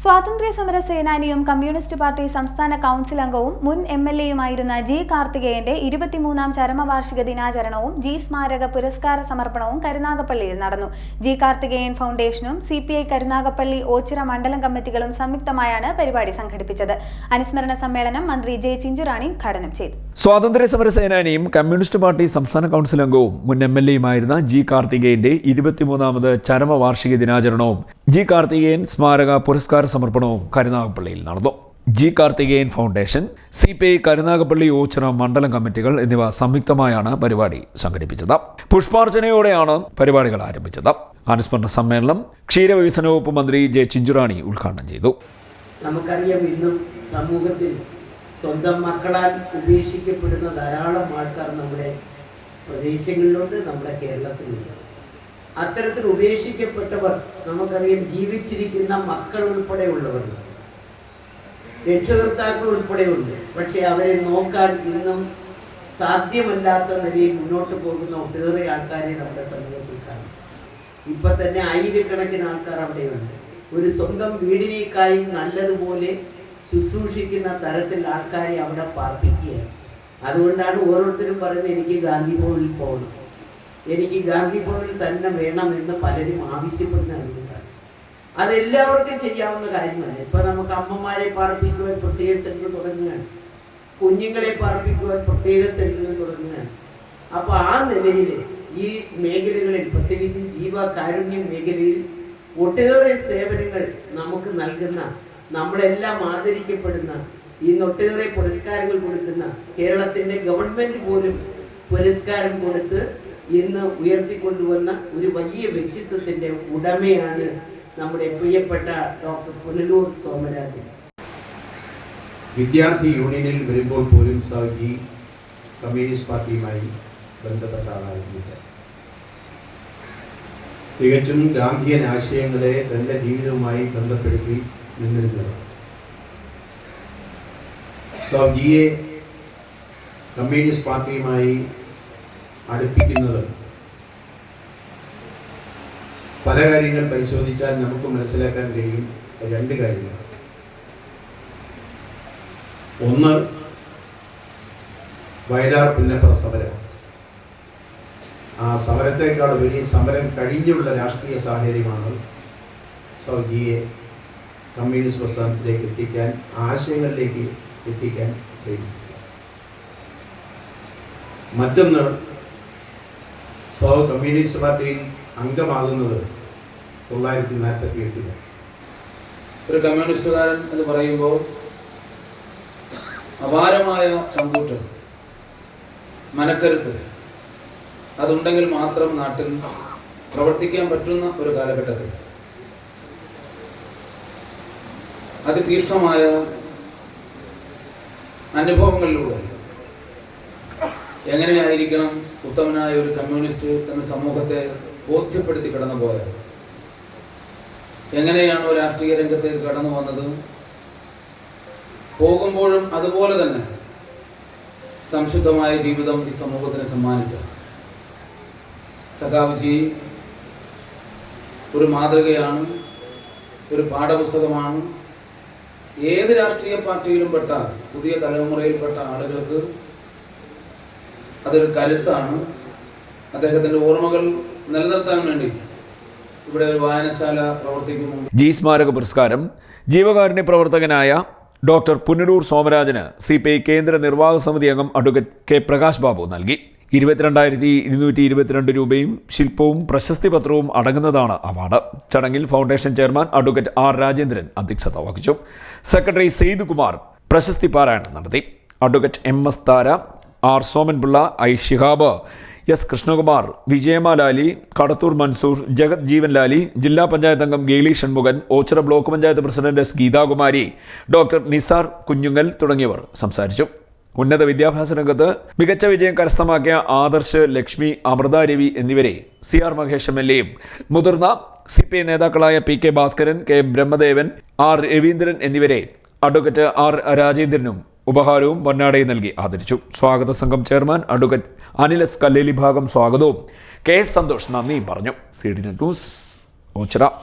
സ്വാതന്ത്ര്യ സമര സേനാനിയും communist party സംസ്ഥാന കൗൺസിൽ അംഗവും മുൻ എംഎൽഎയുമായിരുന്ന ജി കാർത്തികേയന്റെ 23ാം ചരമവാർഷിക ദിനാചരണവും ജി സ്മാരക പുരസ്കാര സമർപ്പണവും കരുനാഗപ്പള്ളിയിൽ നടന്നു. ജി കാർത്തികേയൻ ഫൗണ്ടേഷനും സിപിഐ കരുനാഗപ്പള്ളി ഓച്ചിറ മണ്ഡലം കമ്മിറ്റികളും സംയുക്തമായാണ് പരിപാടി സംഘടിപ്പിച്ചത്. അനുസ്മരണ സമ്മേളനം മന്ത്രി ജെ ചിഞ്ചുറാണി ഉദ്ഘാടനം ചെയ്തു. സ്വാതന്ത്ര്യ സമര സേനാനിയും കമ്മ്യൂണിസ്റ്റ് പാർട്ടി സംസ്ഥാന കൗൺസിൽ അംഗവും മുൻ എംഎൽഎയുമായിരുന്ന ജി കാർത്തികേയന്റെ 23ാമത് ചരമവാർഷിക ദിനാചരണവും ജി കാർത്തികേയൻ സ്മാരക പുരസ്കാര സമർപ്പണവും കരുനാഗപ്പള്ളിയിൽ നടന്നു. G Karthikeyan foundation, CPI Karunagappally Ochira മണ്ഡലം കമ്മിറ്റികൾ എന്നിവ സംയുക്തമായാണ് പരിപാടി സംഘടിപ്പിച്ചത്. പുഷ്പാർച്ചനയോടെയാണ് പരിപാടികൾ ആരംഭിച്ചത്. അനുസ്മരണ സമ്മേളനം ക്ഷീരവികസന വകുപ്പ് മന്ത്രി ജെ ചിഞ്ചുറാണി ഉദ്ഘാടനം ചെയ്തു. നമുക്കറിയാം, ഇന്നും സമൂഹത്തിൽ സ്വന്തം മക്കളാൽ ഉപേക്ഷിക്കപ്പെടുന്ന ധാരാളം ആൾക്കാർ നമ്മുടെ പ്രദേശങ്ങളിലുണ്ട്, നമ്മുടെ കേരളത്തിലുണ്ട്. അത്തരത്തിൽ ഉപേക്ഷിക്കപ്പെട്ടവർ നമുക്കറിയാം, ജീവിച്ചിരിക്കുന്ന മക്കൾ ഉൾപ്പെടെ ഉള്ളവരുണ്ട്, രക്ഷകർത്താക്കൾ ഉൾപ്പെടെയുണ്ട്. പക്ഷെ അവരെ നോക്കാൻ ഇന്നും സാധ്യമല്ലാത്ത നിലയിൽ മുന്നോട്ട് പോകുന്ന ഒട്ടേറെ ആൾക്കാരെ നമ്മുടെ സമൂഹത്തിൽ കാണും. ഇപ്പം തന്നെ ആയിരക്കണക്കിന് ആൾക്കാർ അവിടെയുണ്ട്. ഒരു സ്വന്തം വീടിനേക്കായി നല്ലതുപോലെ ശുശ്രൂഷിക്കുന്ന തരത്തിൽ ആൾക്കാരെ അവിടെ പാർപ്പിക്കുകയാണ്. അതുകൊണ്ടാണ് ഓരോരുത്തരും പറയുന്നത്, എനിക്ക് ഗാന്ധി ഭവനിൽ പോകണം, എനിക്ക് ഗാന്ധി ഭവനിൽ തന്നെ വേണമെന്ന് പലരും ആവശ്യപ്പെടുന്നതുകൊണ്ടാണ്. അതെല്ലാവർക്കും ചെയ്യാവുന്ന കാര്യമല്ല. ഇപ്പം നമുക്ക് അമ്മമാരെ പാർപ്പിക്കുവാൻ പ്രത്യേക സെന്റർ തുടങ്ങുകയാണ്, കുഞ്ഞുങ്ങളെ പാർപ്പിക്കുവാൻ പ്രത്യേക സെന്ററുകൾ തുടങ്ങുകയാണ്. അപ്പോൾ ആ നിലയിൽ ഈ മേഖലകളിൽ, പ്രത്യേകിച്ച് ജീവകാരുണ്യ മേഖലയിൽ ഒട്ടേറെ സേവനങ്ങൾ നമുക്ക് നൽകുന്ന, നമ്മളെല്ലാം ആദരിക്കപ്പെടുന്ന, ഇന്ന് ഒട്ടേറെ പുരസ്കാരങ്ങൾ കൊടുക്കുന്ന, കേരളത്തിൻ്റെ ഗവൺമെൻറ് പോലും പുരസ്കാരം കൊടുത്ത് ഇന്ന് ഉയർത്തിക്കൊണ്ടുവന്ന ഒരു വലിയ വ്യക്തിത്വത്തിൻ്റെ ഉടമയാണ് നമ്മുടെ പ്രിയപ്പെട്ട ഡോക്ടർ പുനലൂർ സോമരാജൻ. വിദ്യാർത്ഥി യൂണിയനിൽ വരുമ്പോൾ പോലും സാജി കമ്മ്യൂണിസ്റ്റ് പാർട്ടിയുമായി ബന്ധപ്പെട്ട ആളായിരുന്നില്ല. തികച്ചും ഗാന്ധിയൻ ആശയങ്ങളെ തൻ്റെ ജീവിതവുമായി ബന്ധപ്പെടുത്തി നിന്നിരുന്നത്. സാജിയെ കമ്മ്യൂണിസ്റ്റ് പാർട്ടിയുമായി അടുപ്പിക്കുന്നത് പല കാര്യങ്ങൾ പരിശോധിച്ചാൽ നമുക്ക് മനസ്സിലാക്കാൻ കഴിയും. രണ്ട് കാര്യങ്ങൾ. ഒന്ന്, വയലാർ പുന്നപ്ര സമരം. ആ സമരത്തെക്കാൾ വലിയ സമരം കഴിഞ്ഞുള്ള രാഷ്ട്രീയ സാഹചര്യമാണ് സൗജിയെ കമ്മ്യൂണിസ്റ്റ് പ്രസ്ഥാനത്തിലേക്ക് എത്തിക്കാൻ, ആശയങ്ങളിലേക്ക് എത്തിക്കാൻ പ്രേരിപ്പിച്ചത്. മറ്റൊന്ന്, കമ്മ്യൂണിസ്റ്റ് പാർട്ടിയിൽ അംഗമാകുന്നത് 1948. ഒരു കമ്മ്യൂണിസ്റ്റുകാരൻ എന്ന് പറയുമ്പോൾ അപാരമായ ചങ്കൂറ്റം, മനക്കരുത്ത് അതുണ്ടെങ്കിൽ മാത്രം നാട്ടിൽ പ്രവർത്തിക്കാൻ പറ്റുന്ന ഒരു കാലഘട്ടത്തിൽ അതിതീക്ഷ്ണമായ അനുഭവങ്ങളിലൂടെ എങ്ങനെയായിരിക്കണം ഉത്തമനായ ഒരു കമ്മ്യൂണിസ്റ്റ് എന്ന സമൂഹത്തെ ബോധ്യപ്പെടുത്തി കടന്നു പോയത്, എങ്ങനെയാണോ രാഷ്ട്രീയ രംഗത്തേക്ക് കടന്നു വന്നത്, പോകുമ്പോഴും അതുപോലെ തന്നെ സംശുദ്ധമായ ജീവിതം ഈ സമൂഹത്തിന് സമ്മാനിച്ച സഖാവുജി ഒരു മാതൃകയാണ്, ഒരു പാഠപുസ്തകമാണ്. ഏത് രാഷ്ട്രീയ പാർട്ടിയിലും പെട്ട പുതിയ തലമുറയിൽപ്പെട്ട ആളുകൾക്ക് അതൊരു കരുത്താണ്. അദ്ദേഹത്തിൻ്റെ ഓർമ്മകൾ നിലനിർത്താൻ വേണ്ടി ഇവിടെ ഒരു വായനശാല പ്രവർത്തിക്കുന്നു. ജി സ്മാരക പുരസ്കാരം ജീവകാരുണ്യ പ്രവർത്തകനായ ഡോക്ടർ പുനലൂർ സോമരാജന് സിപിഐ കേന്ദ്ര നിർവാഹക സമിതി അംഗം അഡ്വക്കേറ്റ് കെ പ്രകാശ് ബാബു നൽകി. 22,222 രൂപയും ശില്പവും പ്രശസ്തി പത്രവും അടങ്ങുന്നതാണ് അവാർഡ്. ചടങ്ങിൽ foundation chairman advocate R Rajendran അധ്യക്ഷത വഹിച്ചു. സെക്രട്ടറി സെയ്ദ് കുമാർ പ്രശസ്തി പാരായണം നടത്തി. Advocate MS Thara, R Somanpillai, I Shihab, S Krishnakumar, വിജയമാലാലി, കടത്തൂർ മൻസൂർ, ജഗത് ജീവൻ ലാലി, ജില്ലാ പഞ്ചായത്ത് അംഗം Geli Shanmughan, Ochira block panchayat president S Geethakumari, doctor Nisar Kunjungal തുടങ്ങിയവർ സംസാരിച്ചു. ഉന്നത വിദ്യാഭ്യാസ രംഗത്ത് മികച്ച വിജയം കരസ്ഥമാക്കിയ ആദർശ്, ലക്ഷ്മി, അമൃത രവി എന്നിവരെ CR മഹേഷ് MLAയും മുതിർന്ന CPI നേതാക്കളായ PK Bhaskaran, K Brahmadevan, R Raveendran എന്നിവരെ അഡ്വക്കേറ്റ് R രാജേന്ദ്രനും ഉപഹാരവും പൊന്നാടയും നൽകി ആദരിച്ചു. സ്വാഗത സംഘം chairman advocate Anil S Kalleli ഭാഗം സ്വാഗതവും KS സന്തോഷ് നന്ദിയും പറഞ്ഞു. CDN news Ochira.